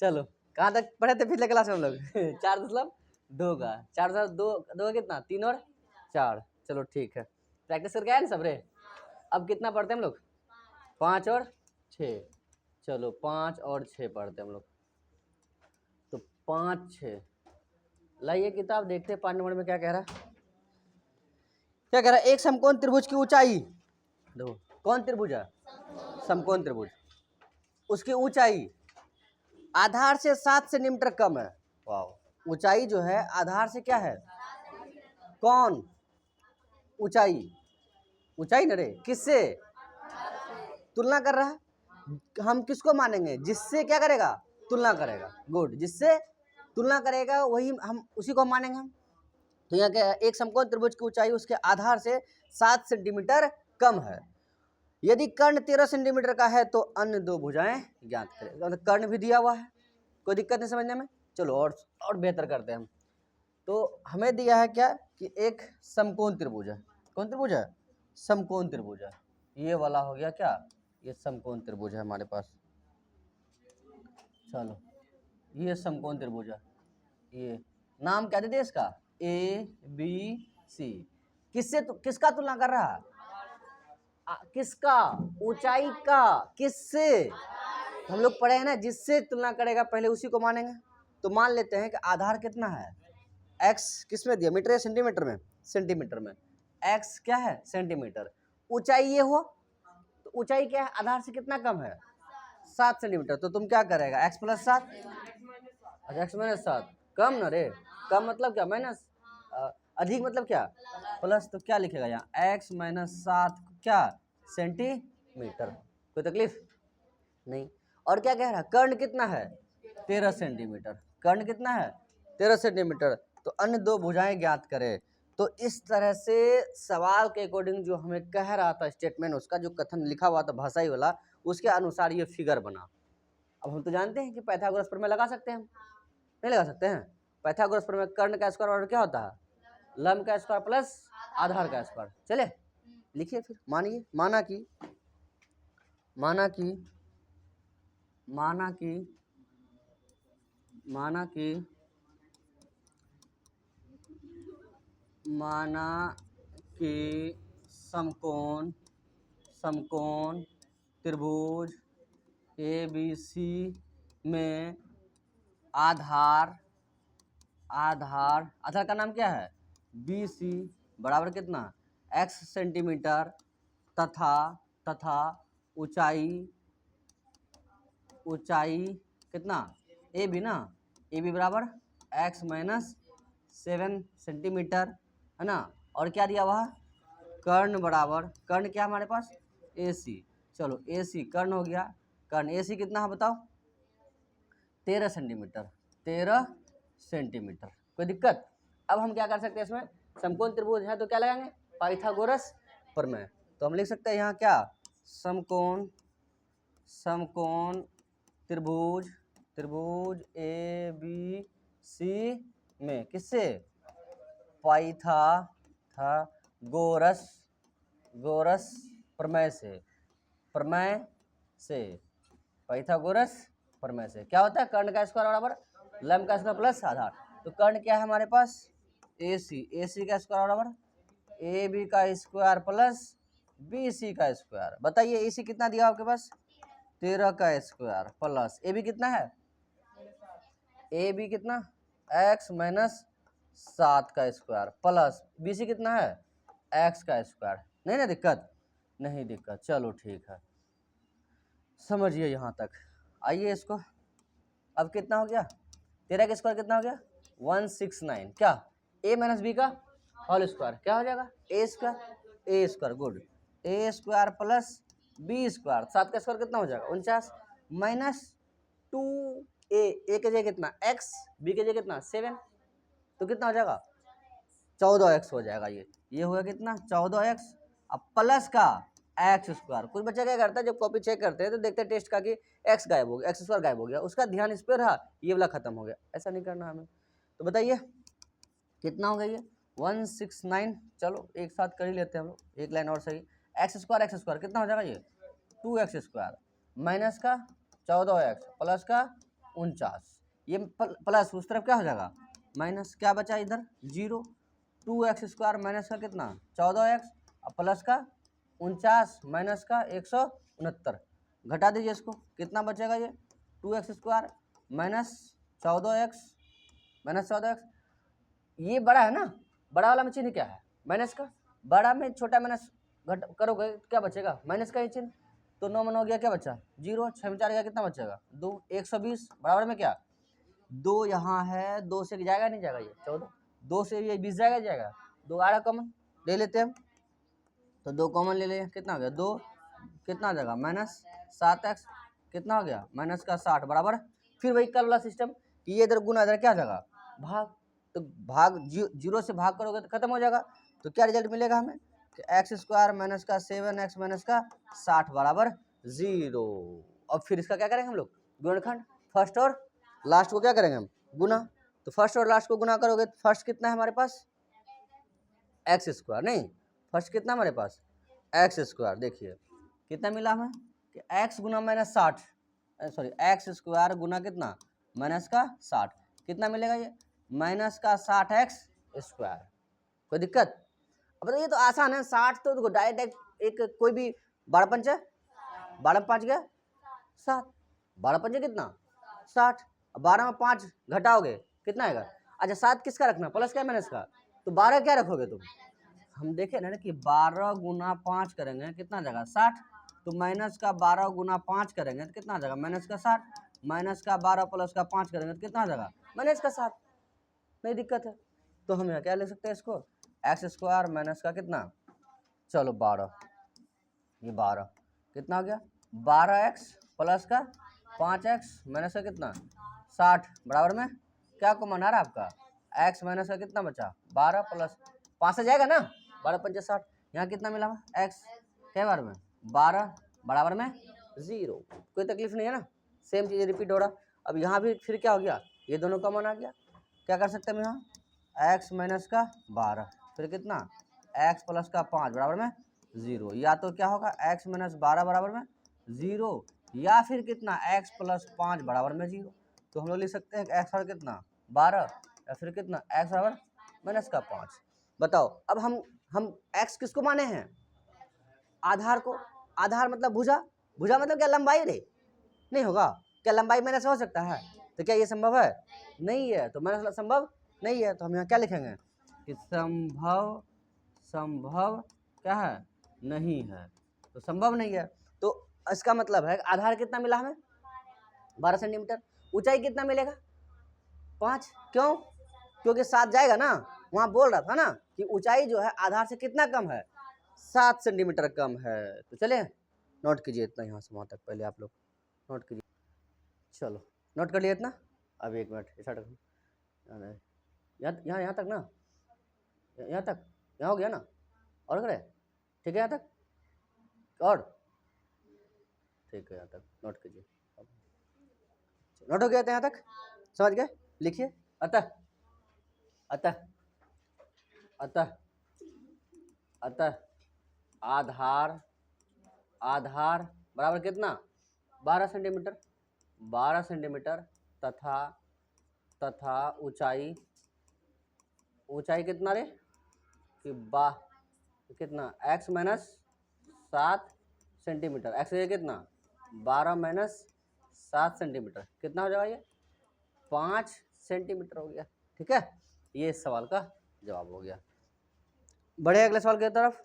चलो कहाँ तक पढ़े थे पिछले क्लास में हम लोग 4.2 का 4.2 कितना 3 और 4। चलो ठीक है, प्रैक्टिस करके आए ना सब रे। अब कितना पढ़ते हैं हम लोग 5 और 6। चलो 5 और 6 पढ़ते हैं हम लोग। तो 5 6 लाइए किताब, देखते हैं 5 नंबर में क्या कह रहा है। क्या कह रहा है, एक समकोण त्रिभुज की ऊंचाई, देखो कौन त्रिभुज है, समकोण त्रिभुज, उसकी ऊंचाई आधार से 7 सेंटीमीटर कम है। वाह, ऊंचाई जो है आधार से क्या है, कौन ऊंचाई, ऊंचाई न रे, किससे तुलना कर रहा है, हम किसको मानेंगे, जिससे क्या करेगा, तुलना करेगा। गुड, जिससे तुलना करेगा वही हम उसी को मानेंगे हम। तो यहाँ क्या है, एक समकोण त्रिभुज की ऊंचाई उसके आधार से 7 सेंटीमीटर कम है। यदि कर्ण 13 सेंटीमीटर का है तो अन्य दो भुजाएं ज्ञात करें। मतलब कर्ण भी दिया हुआ है, कोई दिक्कत नहीं समझने में। चलो और बेहतर करते हैं हम। तो हमें दिया है क्या कि एक समकोण त्रिभुज है, कौन त्रिभुज है, समकोण त्रिभुज है। ये वाला हो गया क्या, ये समकोण त्रिभुज है हमारे पास। चलो ये समकोण त्रिभुज है, ये नाम क्या दे दिया इसका, ABC। किससे किसका तुलना कर रहा है, किसका, ऊंचाई का, किससे, हम लोग पढ़े हैं ना, जिससे तुलना करेगा पहले उसी को मानेंगे। तो मान लेते हैं कि आधार कितना है, x किस में दिया, मीटर या सेंटीमीटर में, सेंटीमीटर में, x क्या है सेंटीमीटर, ऊंचाई ये हो, तो ऊंचाई क्या है, आधार से कितना कम है, 7 सेंटीमीटर। तो तुम क्या करेगा, x + 7, अच्छा x - 7 कम ना रे, कम मतलब क्या, माइनस, अधिक मतलब क्या, प्लस। तो क्या लिखेगा यहाँ, x - 7 क्या सेंटीमीटर, कोई तकलीफ नहीं। और क्या कह रहा है, कर्ण कितना है 13 सेंटीमीटर, कर्ण कितना है 13 सेंटीमीटर। तो अन्य दो भुजाएं ज्ञात करें। तो इस तरह से सवाल के अकॉर्डिंग जो हमें कह रहा था स्टेटमेंट, उसका जो कथन लिखा हुआ था भाषाई वाला, उसके अनुसार ये फिगर बना। अब हम तो जानते हैं कि पाइथागोरस प्रमेय लगा सकते हैं, हम नहीं लगा सकते हैं। पाइथागोरस प्रमेय कर्ण का स्क्वायर और क्या होता है, लंब का स्क्वायर प्लस आधार का स्क्वायर। चले लिखिए फिर, मानिए, माना कि माना कि माना कि माना कि माना कि समकोण त्रिभुज ABC में आधार का नाम क्या है BC बराबर कितना x सेंटीमीटर तथा ऊंचाई कितना AB ना, AB बराबर x - 7 सेंटीमीटर है ना। और क्या दिया हुआ, कर्ण बराबर, कर्ण क्या हमारे पास AC। चलो AC कर्ण हो गया, कर्ण AC कितना है बताओ 13 सेंटीमीटर, 13 सेंटीमीटर, कोई दिक्कत। अब हम क्या कर सकते हैं, इसमें समकोण त्रिभुज है तो क्या लगाएंगे, पाइथागोरस प्रमेय। तो हम लिख सकते हैं यहाँ क्या, समकोण त्रिभुज ABC में किससे, पाइथागोरस प्रमेय से पाइथागोरस प्रमेय से क्या होता है, कर्ण का स्क्वायर बराबर लंब का स्क्वायर प्लस आधार। तो कर्ण क्या है हमारे पास AC का स्क्वायर बराबर AB का स्क्वायर प्लस BC का स्क्वायर। बताइए AC कितना दिया आपके पास 13 का स्क्वायर प्लस AB कितना है, AB कितना x - 7 का स्क्वायर प्लस BC कितना है x का स्क्वायर। नहीं ना दिक्कत, नहीं दिक्कत। चलो ठीक है, समझिए यहाँ तक। आइए इसको, अब कितना हो गया 13 का स्क्वायर कितना हो गया 169, क्या A - B का होल स्क्वायर, क्या हो जाएगा A square, good, A square plus B square, 7 का स्क्वायर कितना हो जाएगा 49 माइनस 2A, A के जगह कितना x, B के जगह कितना 7, तो कितना हो जाएगा 14x हो जाएगा। ये होगा कितना 14x, अब प्लस का x स्क्वायर। कुछ बच्चा क्या करता है जब कॉपी चेक करते हैं तो देखते हैं टेस्ट का कि x गायब हो गया, x स्क्वायर गायब हो गया, उसका ध्यान इस पर रहा, ये वाला खत्म हो गया। ऐसा नहीं करना हमें। तो बताइए कितना हो गया ये 169। चलो एक साथ कर ही लेते हैं हम लोग, एक लाइन और सही। x स्क्वायर कितना हो जाएगा ये 2x स्क्वायर माइनस का 14x प्लस का 49, ये प्लस उस तरफ क्या हो जाएगा माइनस, क्या बचा इधर 0, 2x² माइनस का कितना 14x, और प्लस का 49 माइनस का 169, घटा दीजिए इसको, कितना बचेगा ये 2x² माइनस 14x, ये बड़ा है ना, बड़ा वाला में चिन्ह क्या है माइनस का, बड़ा में छोटा माइनस घट करोगे क्या बचेगा माइनस का ही चिन्ह, तो 9 मन हो गया, क्या बचा 0, 6 में 4 गया, कितना बचेगा 2, 120 बराबर में क्या 2 यहाँ है, 2 से जाएगा नहीं जाएगा ये 14, 2 से ये 20 जाएगा 2 आ रहा कॉमन ले लेते हैं हम, तो 2 कॉमन ले लें, कितना हो गया 2, कितना आ जाएगा माइनस 7x, कितना हो गया माइनस का 60 बराबर, फिर वही कल वाला सिस्टम कि ये इधर गुना इधर क्या जाएगा भाग, तो भाग 0 से भाग करोगे तो खत्म हो जाएगा, तो क्या रिजल्ट मिलेगा हमें कि x² माइनस का 7x माइनस का 60 बराबर 0। अब फिर इसका क्या करेंगे हम लोग गुणनखंड, फर्स्ट और लास्ट को क्या करेंगे हम गुना, तो फर्स्ट और लास्ट को गुना करोगे तो फर्स्ट कितना है हमारे पास x², नहीं फर्स्ट कितना हमारे पास x², देखिए कितना मिला हमें कि x गुना माइनस 60, सॉरी x² गुना कितना माइनस का 60, कितना मिलेगा ये माइनस का 60x², कोई दिक्कत। अब तो ये तो आसान है, 60 तो देखो डायरेक्ट एक कोई भी 12 पंचे 12 में 5 गया 7, 12 पंचे कितना 60, 12 में 5 घटाओगे कितना आएगा, अच्छा 7 किसका रखना प्लस का माइनस का, तो 12 क्या रखोगे तुम, हम देखे ना कि 12 गुना 5 करेंगे कितना जाएगा 60, तो माइनस का 12 गुना 5 करेंगे तो कितना आ जाएगा माइनस का 60, माइनस का 12 प्लस का 5 करेंगे तो कितना आ जाएगा माइनस का 7, नहीं दिक्कत है, तो हम यहाँ क्या ले सकते हैं इसको x² माइनस का कितना, चलो 12, ये 12 कितना हो गया 12x प्लस का 5x माइनस का कितना 60 बराबर में क्या कॉमन आ रहा है आपका x माइनस का कितना बचा 12 प्लस 5 से जाएगा ना 12 पंचे 60, यहाँ कितना मिला हुआ x क्या बार में 12 बराबर में 0, कोई तकलीफ नहीं है ना, सेम चीज़ रिपीट हो रहा। अब यहाँ भी फिर क्या हो गया ये दोनों कॉमन आ गया, क्या कर सकते हैं हम यहाँ x माइनस का 12 फिर कितना x प्लस का 5 बराबर में 0, या तो क्या होगा x माइनस 12 बराबर में 0, या फिर कितना x प्लस 5 बराबर में 0, तो हम लोग लिख सकते हैं x बराबर कितना 12 या फिर कितना x बराबर माइनस का 5। बताओ अब हम x किसको माने हैं आधार को, आधार मतलब भुजा, भुजा मतलब क्या लंबाई रे, नहीं होगा क्या लंबाई माइनस हो सकता है, तो क्या ये संभव है नहीं है, तो माइनस संभव नहीं है, तो हम यहाँ क्या लिखेंगे कि संभव क्या है नहीं है, तो संभव नहीं है, तो इसका मतलब है आधार कितना मिला हमें 12 सेंटीमीटर, ऊंचाई कितना मिलेगा 5, क्यों क्योंकि 7 जाएगा ना, वहाँ बोल रहा था ना कि ऊंचाई जो है आधार से कितना कम है 7 सेंटीमीटर कम है, तो चलिए नोट कीजिए इतना यहाँ से वहाँ तक, पहले आप लोग नोट कीजिए, चलो नोट कर लिया इतना, अब 1 मिनट ऐसा तक यहाँ तक ना, यहाँ तक यहाँ हो गया ना, और करे ठीक है यहाँ तक, और ठीक है यहाँ तक नोट कीजिए, नोट हो गया था यहाँ तक, समझ गए, लिखिए अतः अतः अतः अतः आधार आधार बराबर कितना 12 सेंटीमीटर, 12 सेंटीमीटर तथा तथा ऊंचाई ऊंचाई कितना रे कि कितना x माइनस 7 सेंटीमीटर, x ये कितना 12 माइनस 7 सेंटीमीटर कितना हो जाएगा ये 5 सेंटीमीटर हो गया, ठीक है, ये इस सवाल का जवाब हो गया। बढ़े अगले सवाल की तरफ,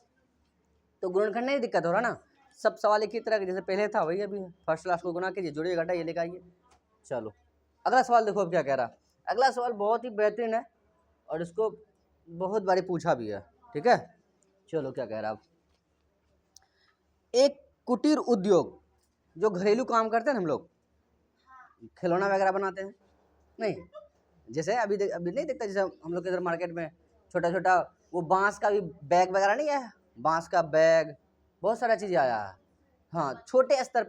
तो गुणनखंड नहीं दिक्कत हो रहा ना, सब सवाल एक ही तरह के जैसे पहले था वही अभी है, फर्स्ट क्लास को गुना कीजिए जोड़िए घटाइए लेकर आइए। चलो अगला सवाल देखो अब क्या कह रहा है, अगला सवाल बहुत ही बेहतरीन है और इसको बहुत बारी पूछा भी है, ठीक है, चलो क्या कह रहा है, एक कुटीर उद्योग जो घरेलू काम करते हैं ना हम लोग, खिलौना वगैरह बनाते हैं, नहीं जैसे अभी नहीं देखता, जैसे हम लोग इधर मार्केट में छोटा छोटा वो बांस का भी बैग वगैरह नहीं है, बांस का बैग बहुत सारा चीज़ आया है, हाँ छोटे स्तर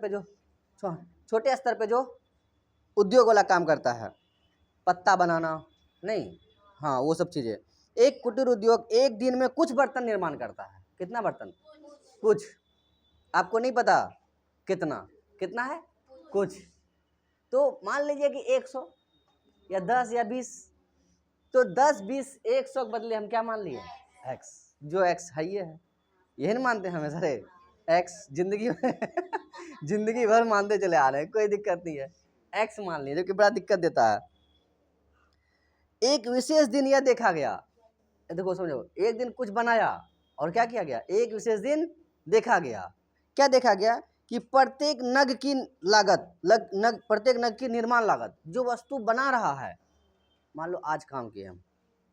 पे जो उद्योग वाला काम करता है, पत्ता बनाना नहीं, हाँ वो सब चीज़ें, एक कुटीर उद्योग एक दिन में कुछ बर्तन निर्माण करता है, कितना बर्तन कुछ, आपको नहीं पता कितना कितना है कुछ, तो मान लीजिए कि 100 या 10 या 20, तो 10 20 100 के बदले हम क्या मान लिए, x, जो x है ये है, यही नहीं मानते हमें सारे x जिंदगी में जिंदगी भर मानते चले आ रहे हैं, कोई दिक्कत नहीं है, x मान लिए, जो कि बड़ा दिक्कत देता है। एक विशेष दिन यह देखा गया, देखो समझो, एक दिन कुछ बनाया और क्या किया गया, एक विशेष दिन देखा गया, क्या देखा गया कि प्रत्येक नग की लागत प्रत्येक नग की निर्माण लागत, जो वस्तु बना रहा है, मान लो आज काम किए हम,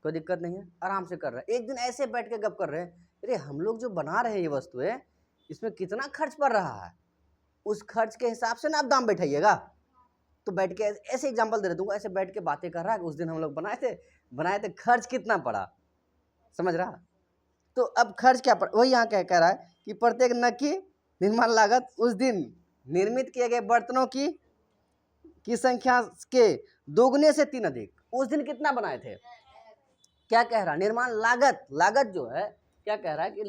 कोई दिक्कत नहीं है, आराम से कर रहे हैं, एक दिन ऐसे बैठ के गप कर रहे हैं, अरे हम लोग जो बना रहे हैं ये वस्तु है, इसमें कितना खर्च पड़ रहा है, उस खर्च के हिसाब से ना आप दाम बैठाइएगा। तो बैठ के ऐसे एग्जांपल दे दूंगा, ऐसे बैठ के बातें कर रहा है, उस दिन हम लोग बनाए थे खर्च कितना पड़ा, समझ रहा। तो अब खर्च क्या पड़ा, वही यहाँ कह रहा है कि प्रत्येक नग की निर्माण लागत उस दिन निर्मित किए गए बर्तनों की संख्या के दोगुने से 3 अधिक, उस दिन कितना बनाए थे, क्या कह रहा है, निर्माण लागत जो है, क्या कह रहा है कि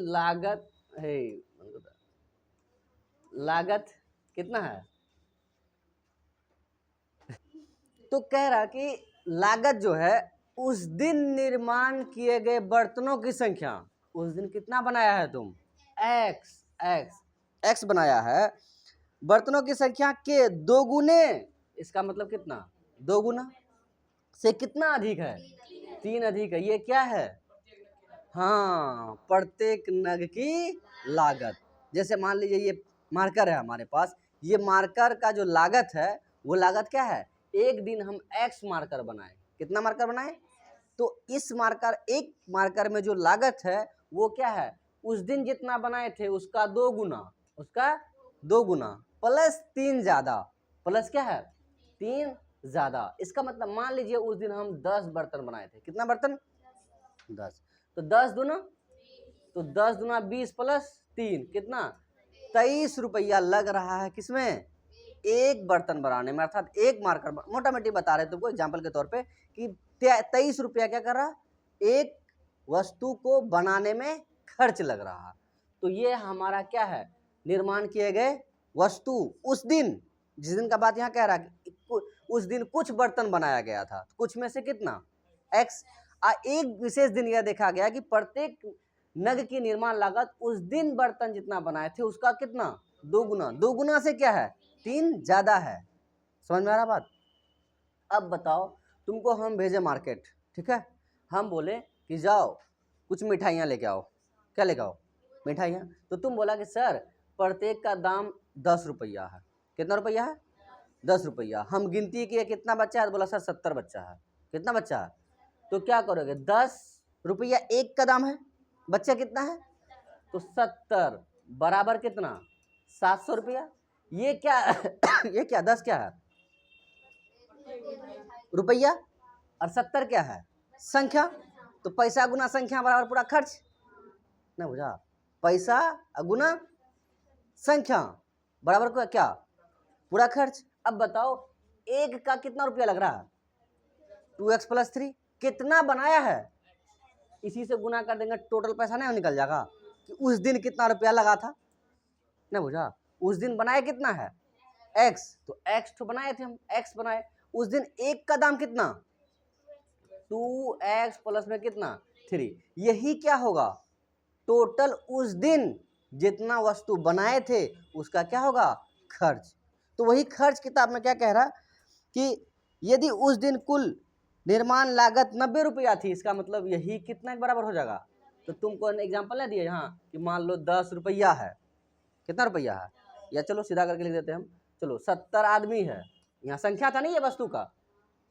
लागत कितना है, तो कह रहा कि लागत जो है उस दिन निर्माण किए गए बर्तनों की संख्या, उस दिन कितना बनाया है तुम, x बनाया है, बर्तनों की संख्या के दोगुने, इसका मतलब कितना, दोगुना से कितना अधिक है, 3 अधिक है, ये क्या है, हाँ, प्रत्येक नग की लागत। जैसे मान लीजिए ये मार्कर है हमारे पास, ये मार्कर का जो लागत है वो लागत क्या है, एक दिन हम x मार्कर बनाए, कितना मार्कर बनाए, तो इस एक मार्कर में जो लागत है वो क्या है, उस दिन जितना बनाए थे उसका 2 गुना प्लस 3 ज्यादा, प्लस क्या है 3 ज्यादा, इसका मतलब मान लीजिए उस दिन हम 10 बर्तन बनाए थे, कितना बर्तन, 10, तो 10 दूना 20 प्लस 3 कितना, 23 रुपया लग रहा है किसमें, एक बर्तन बनाने में, अर्थात एक मार्कर, मोटा मोटी बता रहे तुमको एग्जाम्पल के तौर पे कि 23 रुपया क्या कर रहा, एक वस्तु को बनाने में खर्च लग रहा। तो ये हमारा क्या है, निर्माण किए गए वस्तु उस दिन, जिस दिन का बात यहाँ कह रहा है, उस दिन कुछ बर्तन बनाया गया था, कुछ में से कितना x, एक विशेष दिन यह देखा गया कि प्रत्येक नग की निर्माण लागत उस दिन बर्तन जितना बनाए थे उसका कितना, 2 गुना, 2 गुना से क्या है 3 ज्यादा है, समझ में आ रहा बात। अब बताओ, तुमको हम भेजे मार्केट, ठीक है, हम बोले कि जाओ कुछ मिठाइयाँ लेके आओ, क्या लेके आओ, मिठाइयाँ, तो तुम बोला कि सर प्रत्येक का दाम 10 रुपया है, कितना रुपया है, 10 रुपया, हम गिनती किए कितना बच्चा है, तो बोला सर 70 बच्चा है, कितना बच्चा है, तो क्या करोगे, 10 रुपया एक का दाम है, बच्चा कितना है, तो 70 बराबर कितना 700 रुपया, ये क्या ये क्या 10 क्या है रुपया और 70 क्या है संख्या, तो पैसा गुना संख्या बराबर पूरा खर्च, ना बुझा, पैसा गुना संख्या बराबर क्या पूरा खर्च। अब बताओ एक का कितना रुपया लग रहा है, 2x प्लस 3, कितना बनाया है, इसी से गुना कर देंगे, टोटल पैसा नहीं निकल जाएगा कि उस दिन कितना रुपया लगा था, ना बुझा, उस दिन बनाए कितना है x, तो x तो बनाए थे हम, x बनाए, उस दिन एक का दाम कितना 2x प्लस में कितना 3, यही क्या होगा टोटल उस दिन जितना वस्तु बनाए थे उसका क्या होगा खर्च। तो वही खर्च किताब में क्या कह रहा कि यदि उस दिन कुल निर्माण लागत 90 रुपया थी, इसका मतलब यही कितना के बराबर हो जाएगा, तो तुमको एग्जांपल नहीं दिया यहाँ कि मान लो 10 रुपया है, कितना रुपया है, या चलो सीधा करके लिख देते हैं हम, चलो 70 आदमी है, यहाँ संख्या था नहीं है वस्तु का,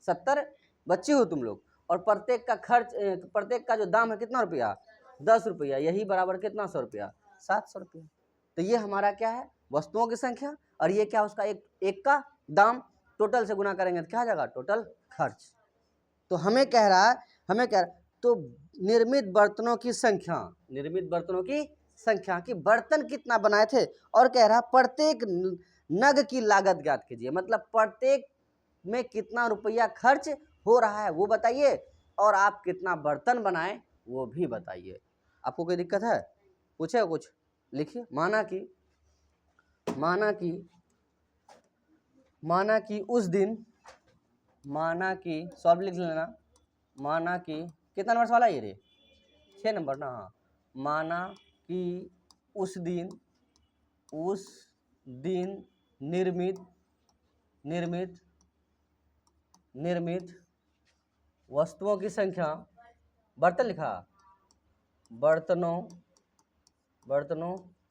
70 बच्चे हो तुम लोग, और प्रत्येक का खर्च, प्रत्येक का जो दाम है कितना रुपया 10 रुपया, यही बराबर कितना 100 रुपया 700 रुपया। तो ये हमारा क्या है वस्तुओं की संख्या, और ये क्या उसका एक का दाम, टोटल से गुना करेंगे तो क्या आ जाएगा टोटल खर्च। तो हमें कह रहा तो निर्मित बर्तनों की संख्या कि बर्तन कितना बनाए थे, और कह रहा प्रत्येक नग की लागत ज्ञात कीजिए, मतलब प्रत्येक में कितना रुपया खर्च हो रहा है वो बताइए, और आप कितना बर्तन बनाए वो भी बताइए। आपको कोई दिक्कत है, पूछे कुछ लिखिए। माना कि माना कि उस दिन, माना कि सॉल्व लिख लेना, माना कि कितना नंबर सवाल है ये रे, 6 नंबर ना, हाँ। माना कि उस दिन निर्मित वस्तुओं की संख्या, बर्तन लिखा, बर्तनों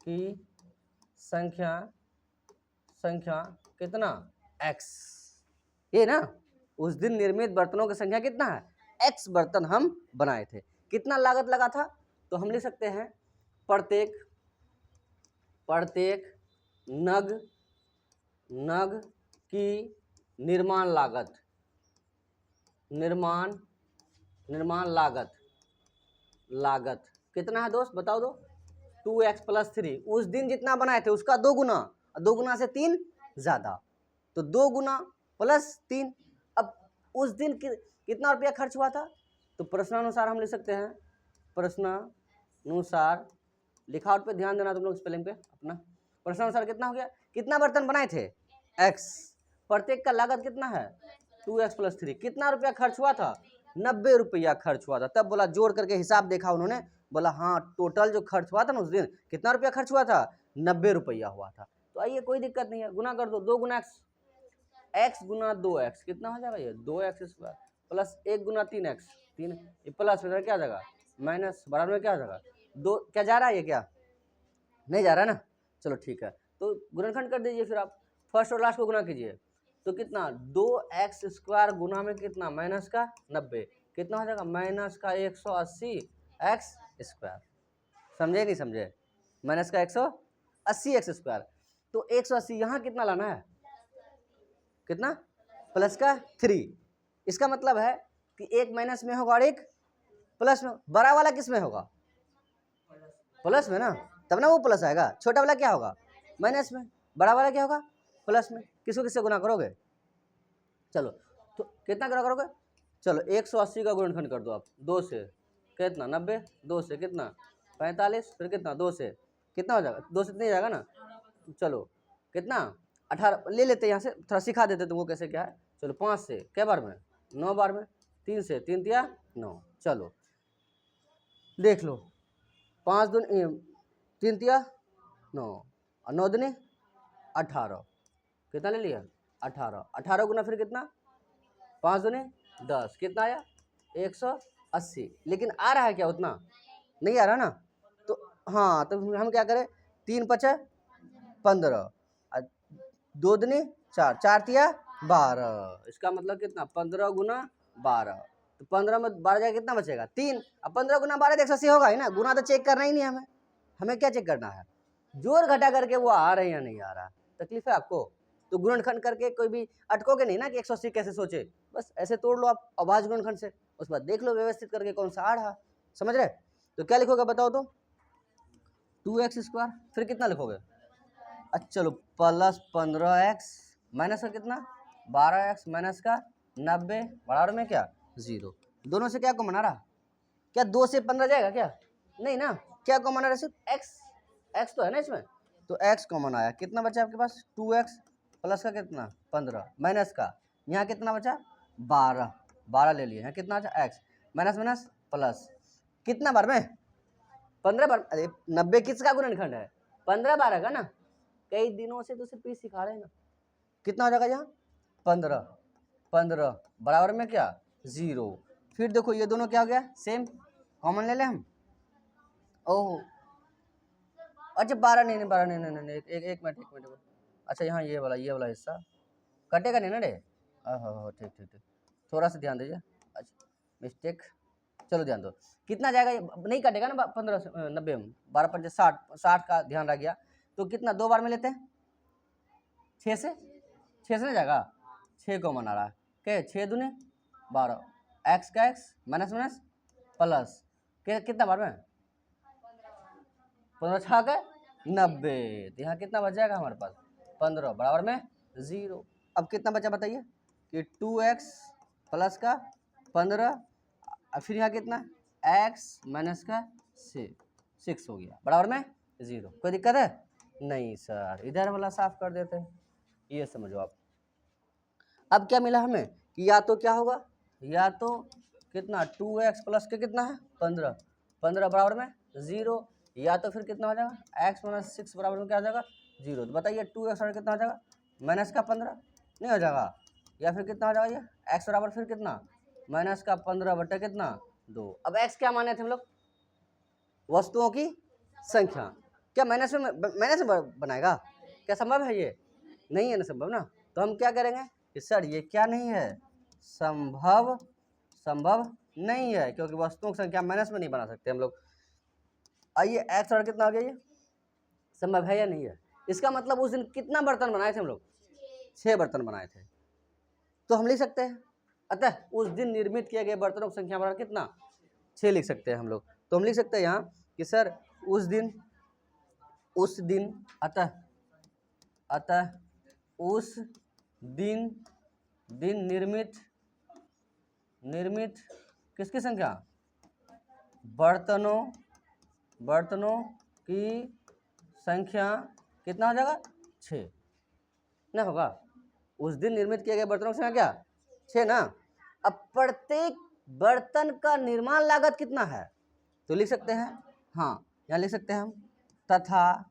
की संख्या कितना, x, ये ना, उस दिन निर्मित बर्तनों की संख्या कितना है, x बर्तन हम बनाए थे। कितना लागत लगा था, तो हम लिख सकते हैं प्रत्येक नग की निर्माण लागत कितना है दोस्त, बताओ दो, 2x + 3, उस दिन जितना बनाए थे उसका 2 गुना, 2 गुना से 3 ज्यादा, तो 2 गुना + 3। अब उस दिन कितना रुपया खर्च हुआ था, तो प्रश्नानुसार हम लिख सकते हैं, प्रश्नानुसार, लिखावट पे ध्यान देना तुम लोग, स्पेलिंग पे अपना। प्रश्नानुसार कितना हो गया, कितना बर्तन बनाए थे, x, प्रत्येक का लागत कितना है 2x + 3, कितना रुपया खर्च हुआ था, 90 रुपया खर्च हुआ था। तब बोला, जोड़ करके हिसाब देखा उन्होंने, बोला हाँ टोटल जो खर्च हुआ था ना उस दिन, कितना रुपया खर्च हुआ था, 90 रुपया हुआ था। तो आइए कोई दिक्कत नहीं है, गुना कर दो, 2 गुना x गुना 2x कितना हो जाएगा, ये 2x² प्लस 1 गुना 3x, 3, ये प्लस में क्या जाएगा, माइनस, बराबर में क्या जाएगा 2, क्या जा रहा है ये, क्या नहीं जा रहा है ना, चलो ठीक है। तो गुणनखंड कर दीजिए, फिर आप फर्स्ट और लास्ट को गुना कीजिए, तो कितना 2x² गुना में कितना, माइनस का 90, कितना हो जाएगा, माइनस का 180 x², समझे नहीं समझे, माइनस का 180 x²। तो 180 यहाँ कितना लाना है, कितना, प्लस का 3, इसका मतलब है कि एक माइनस में होगा और एक प्लस में। बड़ा वाला किस में होगा, प्लस में ना, तब ना वो प्लस आएगा, छोटा वाला क्या होगा, माइनस में, बड़ा वाला क्या होगा, प्लस में। किसको किससे गुना करोगे, चलो तो कितना गुना करोगे, चलो 180 का गुणनखंड कर दो आप, 2 से कितना 90, 2 से कितना 45, फिर कितना 2 से कितना हो जाएगा, 2 से नहीं जाएगा ना, चलो कितना 18 ले लेते, यहाँ से थोड़ा सिखा देते तुमको कैसे क्या है। चलो 5 से क्या बार में, 9 बार में, 3 से 3 तिया 9, चलो देख लो, 5 दूनी 3 तिया 9 और 9 दूनी 18, कितना ले लिया 18, 18 गुना फिर कितना, 5 दूनी 10, कितना आया 180, लेकिन आ रहा है क्या उतना, नहीं आ रहा ना, तो हाँ तो हम क्या करें, 3 × 5 = 15, 2 दूनी 4, 4 तिया 12, इसका मतलब कितना 15 गुना 12, तो 15 में 12 जाएगा कितना बचेगा 3, अब 15 गुना 12 180 होगा ही ना, गुना तो चेक करना ही नहीं, हमें क्या चेक करना है, जोड़ घटा करके वो आ रहे हैं या नहीं आ रहा, तकलीफ है आपको। तो गुणनखंड करके कोई भी अटकोगे नहीं ना कि 180 कैसे सोचे, बस ऐसे तोड़ लो आप अभाज्य गुणनखंड से, उस बाद देख लो व्यवस्थित करके कौन सा आ रहा, समझ रहे। तो क्या लिखोगे बताओ तो, 2x², फिर कितना लिखोगे, अच्छा चलो प्लस 15x माइनस का कितना 12x माइनस का 90 बराबर में क्या 0, दोनों से क्या कॉमन आ रहा, क्या 2 से 15 जाएगा क्या, नहीं ना, क्या कॉमन आ रहा, सिर्फ x तो है ना इसमें, तो x कॉमन आया, कितना बचा आपके पास 2x प्लस का कितना 15 माइनस का, यहाँ कितना बचा 12 ले लिए, यहाँ कितना बचा x माइनस माइनस प्लस, कितना बार में 15 बार, अरे 90 किसका गुणनखंड है 15 बार का ना, कई दिनों से तो सिर्फ सिखा रहे हैं ना, कितना हो जाएगा यहाँ 15 बराबर में क्या 0, फिर देखो ये दोनों क्या हो गया सेम, कॉमन ले लें हम, ओह अच्छा 12 नहीं 12 नहीं, एक मिनट, अच्छा यहाँ ये वाला हिस्सा कटेगा नहीं ना रे, हाँ ठीक, थोड़ा सा ध्यान दीजिए, अच्छा मिस्टेक, चलो ध्यान दो, कितना जाएगा ये, नहीं कटेगा ना 15 से 90 में, 12 × 5 = 60 का ध्यान रह गया, तो कितना 2 बार में लेते हैं 6 से नहीं जाएगा, 6 कॉमन आ रहा है, क्या 6 दूनी 12, x का x माइनस माइनस प्लस, कितना बार में 15 6 का 90, तो यहाँ कितना बच जाएगा हमारे पास 15 बराबर में 0। अब कितना बचा बताइए कि 2x प्लस का 15, फिर यहाँ कितना x माइनस का 6 हो गया बराबर में 0, कोई दिक्कत है नहीं सर, इधर वाला साफ कर देते हैं, ये समझो आप, अब क्या मिला हमें कि या तो क्या होगा, या तो कितना 2x प्लस के कितना है 15, 15 बराबर में 0, या तो फिर कितना हो जाएगा x माइनस 6 बराबर में क्या हो जाएगा 0। तो बताइए 2x बराबर कितना हो जाएगा माइनस का 15 नहीं हो जाएगा, या फिर कितना हो जाएगा ये x बराबर फिर कितना माइनस का 15 बटे कितना 2। अब x क्या माने थे हम लोग, वस्तुओं की संख्या। क्या माइनस में माइनस बनाएगा, क्या संभव है ये, नहीं है ना संभव ना। तो हम क्या करेंगे कि सर ये क्या नहीं है, संभव, संभव नहीं है, क्योंकि वस्तुओं की संख्या माइनस में नहीं बना सकते हम लोग। आइए x और कितना हो गया, ये संभव है या नहीं है। इसका मतलब उस दिन कितना बर्तन बनाए थे हम लोग, 6 बर्तन बनाए थे। तो हम लिख सकते हैं, अतः उस दिन निर्मित किए गए बर्तनों की संख्या बराबर कितना 6 लिख सकते हैं हम लोग। तो हम लिख सकते हैं यहाँ कि सर उस दिन अतः उस दिन निर्मित किसकी संख्या, बर्तनों की संख्या कितना हो जाएगा 6 ना होगा। उस दिन निर्मित किए गए बर्तनों की संख्या क्या 6 ना। अब प्रत्येक बर्तन का निर्माण लागत कितना है, तो लिख सकते हैं, हाँ यहाँ लिख सकते हैं हम तथा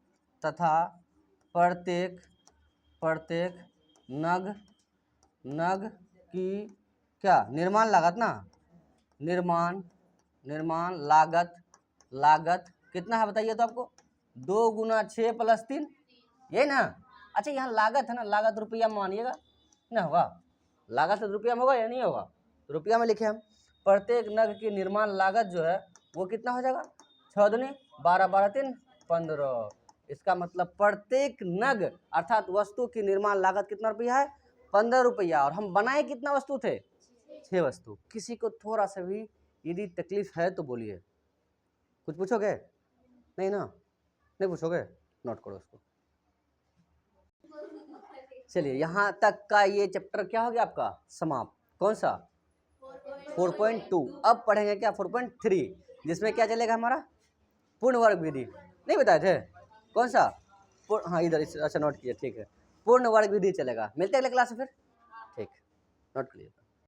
प्रत्येक नग की क्या निर्माण लागत ना, निर्माण लागत कितना है बताइए तो आपको 2 गुना 6 प्लस 3 यही ना। अच्छा यहाँ लागत है ना, लागत रुपया में मानिएगा ना होगा, लागत तो रुपया में होगा या नहीं होगा, तो रुपया में लिखे हम। प्रत्येक नग की निर्माण लागत जो है वो कितना हो जाएगा 6 दूनी 12, 12 3 15। इसका मतलब प्रत्येक नग अर्थात वस्तु की निर्माण लागत कितना रुपया है 15 रुपया। और हम बनाए कितना वस्तु थे 6 वस्तु। किसी को थोड़ा सा भी यदि तकलीफ है तो बोलिए, कुछ पूछोगे नहीं ना, नहीं पूछोगे, नोट करो उसको। चलिए यहाँ तक का ये चैप्टर क्या हो गया आपका समाप्त। कौन सा 4.2। अब पढ़ेंगे क्या 4.3, जिसमें क्या चलेगा हमारा पूर्ण वर्ग विधि। नहीं बताए थे कौन सा, हाँ इधर अच्छा नोट किया, ठीक है, पूर्ण वर्ग विधि चलेगा। मिलते हैं अगले क्लास में फिर, ठीक नोट करिए।